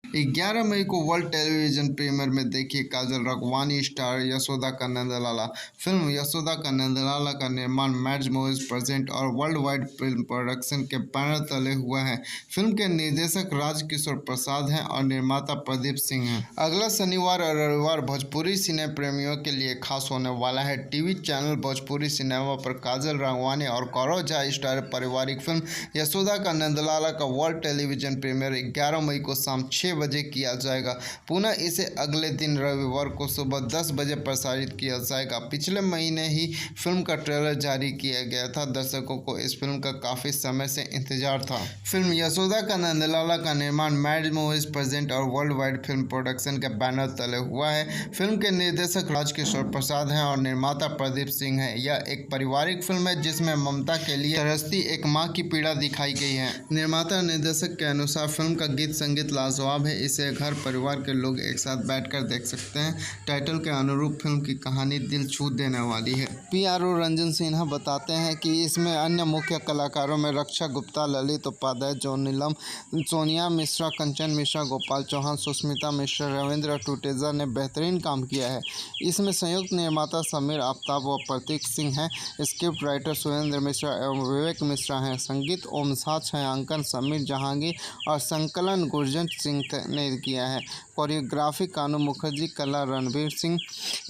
11 मई को world television premiere में देखिए काजल राघवानी स्टार यशोदा का नंदलाला। फिल्म यशोदा का नंदलाला का निर्माण मैड्स मूवीज प्रेजेंट और वर्ल्ड वाइड फिल्म प्रोडक्शन के बैनर तले हुआ है। फिल्म के निर्देशक राजकिशोर प्रसाद हैं और निर्माता प्रदीप सिंह हैं। अगला शनिवार और रविवार भोजपुरी सिने प्रेमियों के लिए खास होने वाला है। टीवी चैनल भोजपुरी सिनेमा पर काजल राघवानी और गौरव झा स्टार पारिवारिक फिल्म यशोदा का नंदलाला का वर्ल्ड टेलीविजन प्रीमियर 11 मई को शाम 6 बजे किया जाएगा। पुनः इसे अगले दिन रविवार को सुबह 10 बजे प्रसारित किया जाएगा। पिछले महीने ही फिल्म का ट्रेलर जारी किया गया था। दर्शकों को इस फिल्म का काफी समय से इंतजार था। फिल्म यशोदा का नंदलाला का निर्माण मैड्स मूवीज प्रेजेंट और वर्ल्ड वाइड फिल्म प्रोडक्शन के बैनर तले हुआ है। फिल्म के निर्देशक राजकिशोर प्रसाद हैं और निर्माता प्रदीप सिंह हैं। यह एक पारिवारिक फिल्म है जिसमें ममता के लिए तरसती एक मां की पीड़ा दिखाई गई है। निर्माता निर्देशक के अनुसार फिल्म का गीत संगीत लाजवाब है। इसे घर परिवार के लोग एक साथ बैठकर देख सकते हैं। टाइटल के अनुरूप फिल्म की कहानी दिल छू देने वाली है। पीआरओ रंजन सिन्हा बताते हैं कि इसमें अन्य मुख्य कलाकारों में रक्षा गुप्ता, ललित उपाध्याय, जॉन नीलम, सोनिया मिश्रा, कंचन मिश्रा, गोपाल चौहान, सुष्मिता मिश्रा, रविंद्र टुटेजा ने बेहतरीन काम किया है। इसमें संयुक्त निर्माता समीर आफ्ताब व प्रतीक सिंह हैं। स्क्रिप्ट राइटर सुरेंद्र मिश्रा एवं विवेक मिश्रा हैं। संगीत ओम साथ, छायांकन समीर जहांगीर और संकलन गुरजंत सिंह ने किया है। कोरियोग्राफी कानू मुखर्जी, कला Ranveer Singh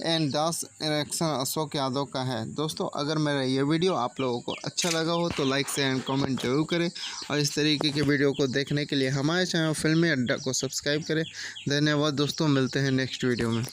and dance direction Ashok Yadav का है। दोस्तों, अगर मेरा ये वीडियो आप लोगों को अच्छा लगा हो तो लाइक शेयर एंड कमेंट जरूर करें और इस तरीके के वीडियो को देखने के लिए हमारे चैनल फिल्मी अड्डा को सब्सक्राइब करें। धन्यवाद दोस्तों, मिलते हैं नेक्स्ट वीडियो में।